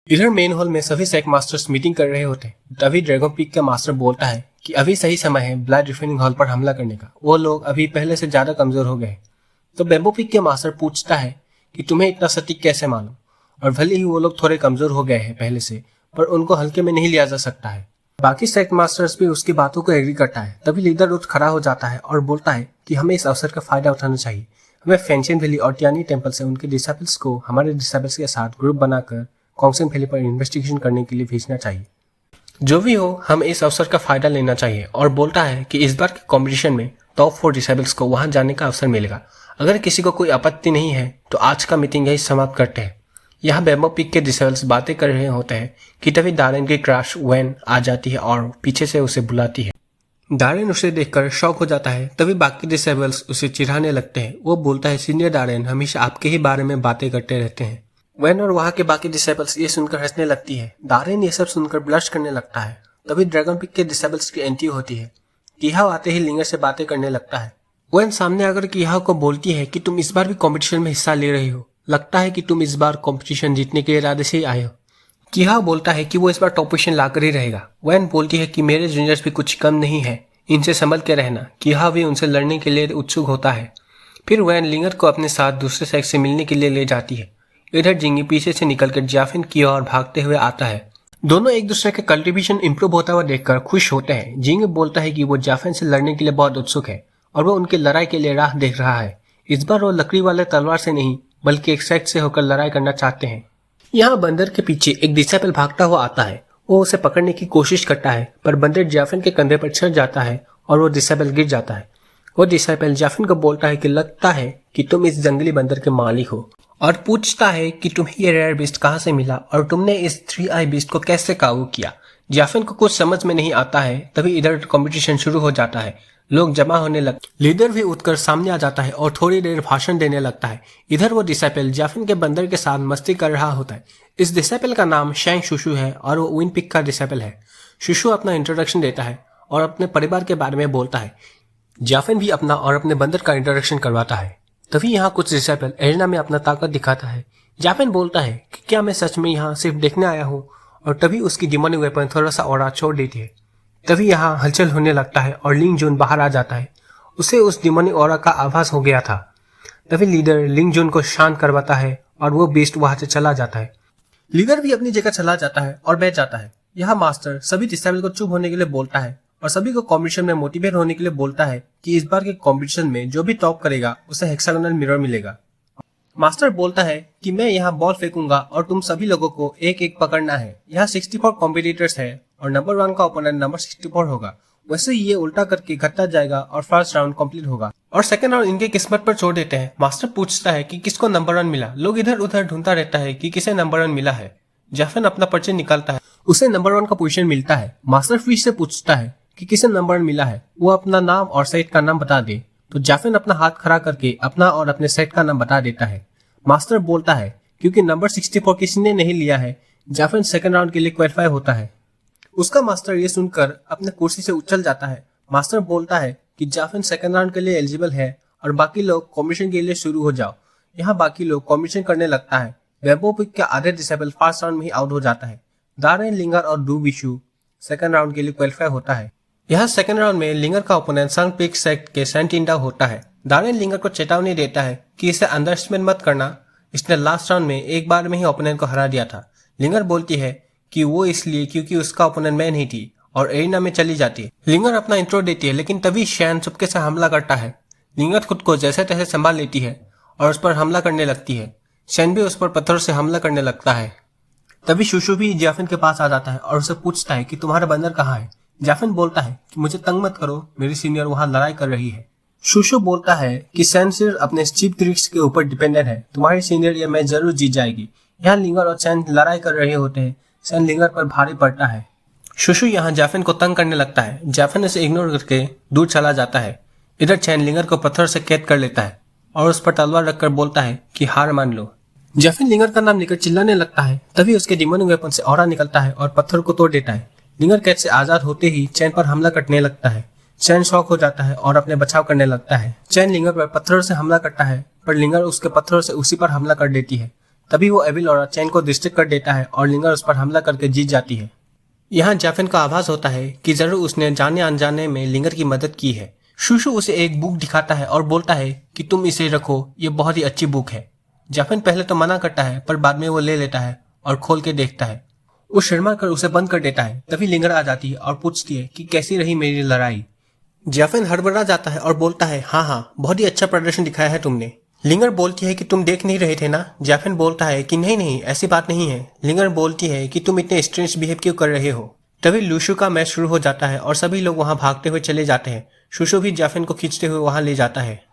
इधर main hall में सभी सेक्ट मास्टर्स मीटिंग कर रहे होते हैं। तभी ड्रैगन पीक का मास्टर बोलता है कि अभी सही समय है ब्लड रिफाइनिंग हॉल पर हमला करने का। वो लोग अभी पहले से ज्यादा कमजोर हो गए। तो बैम्बू पीक के मास्टर पूछता है कि तुम्हें इतना सटीक कैसे मालूम। और भले ही वो लोग थोड़े कमजोर हो गए हैं पहले से, पर उनको हल्के में नहीं लिया जा सकता है। बाकी सेक्ट मास्टर्स भी उसकी बातों को एग्री करता है। तभी लीडर उठ खड़ा हो जाता है और बोलता है कि हमें इस अवसर का फायदा उठाना चाहिए। हमें फेंशियन वैली और टियानी टेम्पल से उनके डिसाइपल्स को हमारे डिसाइपल्स के साथ ग्रुप बनाकर कॉन्गसन वैली पर इन्वेस्टिगेशन करने के लिए भेजना चाहिए। जो भी हो, हमें इस अवसर का फायदा लेना चाहिए। और बोलता है कि इस बार के कंपटीशन में टॉप 4 डिसाइपल्स को वहां जाने का अवसर मिलेगा। अगर किसी को कोई आपत्ति नहीं है तो आज का मीटिंग यही समाप्त करते हैं। यहाँ बैम्बू पीक के डिसाइपल्स बातें कर रहे होते हैं कि तभी डारेन की क्रैश वैन आ जाती है और पीछे से उसे बुलाती है। डारेन उसे देखकर शॉक हो जाता है। तभी बाकी डिसाइपल्स उसे चिढ़ाने लगते हैं। वो बोलता है, सीनियर डारेन हमेशा आपके ही बारे में बातें करते रहते हैं। वैन और वहां के बाकी डिसाइपल्स ये सुनकर हंसने लगती है। डारेन ये सब सुनकर ब्लश करने लगता है। तभी ड्रैगन पीक के डिसाइपल्स की एंट्री होती है। किहाव आते ही लिंगर से बातें करने लगता है। वैन सामने आकर किहाव को बोलती है कि तुम इस बार भी कंपटीशन में हिस्सा ले रही हो। लगता है कि तुम इस बार कंपटीशन जीतने के इरादे से ही आए हो। किहाव बोलता है कि वो इस बार टॉप पोजीशन लाकर ही रहेगा। वैन बोलती है कि मेरे जूनियर्स भी कुछ कम नहीं है, इनसे संभल के रहना। किहाव भी उनसे लड़ने के लिए उत्सुक होता है। फिर वैन लिंगर को अपने साथ दूसरे सेक्स से मिलने के लिए ले जाती है। इधर जिंगी पीछे से निकलकर जाफिन की ओर भागते हुए आता है। दोनों एक दूसरे के कल्टीवेशन इंप्रूव होता हुआ देखकर खुश होते हैं। जिंग बोलता है कि वो जाफिन से लड़ने के लिए बहुत उत्सुक है और वो उनकी लड़ाई के लिए राह देख रहा है। इस बार वो लकड़ी वाले तलवार से नहीं बल्कि एक सेक्ट से होकर लड़ाई करना चाहते हैं। यहाँ बंदर के पीछे एक डिसाइपल भागता हुआ आता है। वो उसे पकड़ने की कोशिश करता है, पर बंदर जाफिन के कंधे पर चढ़ जाता है और वो डिसाइपल गिर जाता है। वो डिसाइपल जाफिन को बोलता है कि लगता है कि तुम इस जंगली बंदर के मालिक हो, और पूछता है कि तुम्हें ये रेयर बीस्ट कहाँ से मिला और तुमने इस 3 आई बीस्ट को कैसे काबू किया। जाफिन को कुछ समझ में नहीं आता है। तभी इधर कंपटीशन शुरू हो जाता है। लोग जमा होने लगते। लीडर भी उठकर सामने आ जाता है और थोड़ी देर भाषण देने लगता है। इधर वो डिसाइपल जाफिन के बंदर के साथ मस्ती कर रहा होता है। इस डिसाइपल का नाम शैंग शुशु है और वो विन पिक का डिसाइपल है। शुशु अपना इंट्रोडक्शन देता है और अपने परिवार के बारे में बोलता है। जाफिन भी अपना और अपने बंदर का इंट्रोडक्शन करवाता है। तभी यहाँ कुछ डिसाइपल एरिना में अपना ताकत दिखाता है। जाफिन बोलता है कि क्या मैं सच में यहाँ सिर्फ देखने आया हूँ, और तभी उसकी डिमोनिक वेपन थोड़ा सा ऑरा छोड़ देती है। तभी यहाँ हलचल होने लगता है और लिंग जून बाहर आ जाता है। उसे उस डिमोनिक ऑरा का आभास हो गया था। तभी लीडर लिंग जून को शांत करवाता है और वो बीस्ट वहां से चला जाता है। लीडर भी अपनी जगह चला जाता है और बैठ जाता है। यहाँ मास्टर सभी डिसाइपल को चुप होने के लिए बोलता है और सभी को कॉम्पिटिशन में मोटिवेट होने के लिए बोलता है कि इस बार के कॉम्पिटिशन में जो भी टॉप करेगा उसे हेक्सागोनल मिरर मिलेगा। मास्टर बोलता है कि मैं यहाँ बॉल फेंकूंगा और तुम सभी लोगों को एक एक पकड़ना है। यहाँ 64 कॉम्पिटिटर्स है और नंबर 1 का ओपोनेंट नंबर 64 होगा। वैसे ये उल्टा करके घटता जाएगा और फर्स्ट राउंड कंप्लीट होगा और सेकंड राउंड इनके किस्मत पर छोड़ देते हैं। मास्टर पूछता है कि किसको नंबर 1 मिला। लोग इधर उधर ढूंढता रहता है कि किसे नंबर 1 मिला है। जाफिन अपना पर्ची निकालता है, उसे नंबर 1 का पोजीशन मिलता है। मास्टर फिर से पूछता है कि किसे नंबर 1 मिला है, वो अपना नाम और सेट का नाम बता दे। तो जाफिन अपना हाथ खड़ा करके अपना और अपने सेट का नाम बता देता है। मास्टर बोलता है क्योंकि नंबर 64 किसी ने नहीं लिया है, जाफिन सेकंड राउंड के लिए क्वालिफाई होता है। उसका मास्टर ये सुनकर अपने कुर्सी से उछल जाता है। मास्टर बोलता है कि जाफिन सेकंड राउंड के लिए एलिजिबल है और बाकी लोग कॉम्पिटिशन के लिए शुरू हो जाओ। यहाँ बाकी लोग कॉम्पिटिशन करने लगता है। बैम्बू पीक के आधे डिसेबल फर्स्ट राउंड में ही आउट हो जाता है। दारेन लिंगर और डू विशु सेकंड राउंड के लिए क्वालिफाई होता है। यहाँ सेकंड राउंड में लिंगर का ओपोनेंट संग पीक सेक्ट के सेंटिंडा होता है। दारेन लिंगर को चेतावनी देता है कि इसे अंडरएस्टिमेट मत करना, इसने लास्ट राउंड में एक बार में ही ओपोनेंट को हरा दिया था। लिंगर बोलती है कि वो इसलिए क्योंकि उसका ओपोनेंट मैं नहीं थी और एरिना में चली जाती है। लिंगर अपना इंट्रो देती है, लेकिन तभी शैन चुपके से हमला करता है। लिंगर खुद को जैसे तैसे संभाल लेती है और उस पर हमला करने लगती है। शैन भी उस पर पत्थर से हमला करने लगता है। तभी शुशु भी जाफिन के पास आ जाता है और उसे पूछता है कि तुम्हारा बंदर कहाँ है। जाफिन बोलता है कि मुझे तंग मत करो, मेरी सीनियर वहां लड़ाई कर रही है। शुशु बोलता है कि शैन सिर्फ अपने चीप ट्रिक्स के ऊपर डिपेंडेंट है, तुम्हारी सीनियर ये मैच जरूर जीत जाएगी। यहाँ लिंगर और शैन लड़ाई कर रहे होते हैं। शैन लिंगर पर भारी पड़ता है। शुशु यहाँ जाफिन को तंग करने लगता है। जाफिन इसे इग्नोर करके दूर चला जाता है। इधर शैन लिंगर को पत्थर से कैद कर लेता है और उस पर तलवार रखकर बोलता है कि हार मान लो। जाफिन लिंगर का नाम लेकर चिल्लाने लगता है। तभी उसके डिमोनिक वेपन से ऑरा निकलता है और पत्थर को तोड़ देता है। लिंगर कैद से आजाद होते ही चैन पर हमला करने लगता है। चैन शॉक हो जाता है और अपने बचाव करने लगता है। चैन लिंगर पर पत्थरों से हमला करता है, पर लिंगर उसके पत्थरों से उसी पर हमला कर देती है। तभी वो एविल और चैन को डिस्ट्रैक्ट कर देता है और लिंगर उस पर हमला करके जीत जाती है। यहाँ जैफिन का आभास होता है कि जरूर उसने जाने अनजाने में लिंगर की मदद की है। शुशु उसे एक बुक दिखाता है और बोलता है कि तुम इसे रखो, ये बहुत ही अच्छी बुक है। जैफिन पहले तो मना करता है पर बाद में वो ले लेता है और खोल के देखता है। वो शर्मा कर उसे बंद कर देता है। तभी लिंगर आ जाती है और पूछती है कि कैसी रही मेरी लड़ाई। जैफिन हड़बड़ा जाता है और बोलता है हाँ, बहुत ही अच्छा प्रदर्शन दिखाया है तुमने। लिंगर बोलती है कि तुम देख नहीं रहे थे ना। जैफिन बोलता है कि नहीं, ऐसी बात नहीं है। लिंगर बोलती है कि तुम इतने स्ट्रेंज बिहेव क्यों कर रहे हो। तभी लूशु का मैच शुरू हो जाता है और सभी लोग वहां भागते हुए चले जाते हैं। शुशु भी जैफिन को खींचते हुए वहां ले जाता है।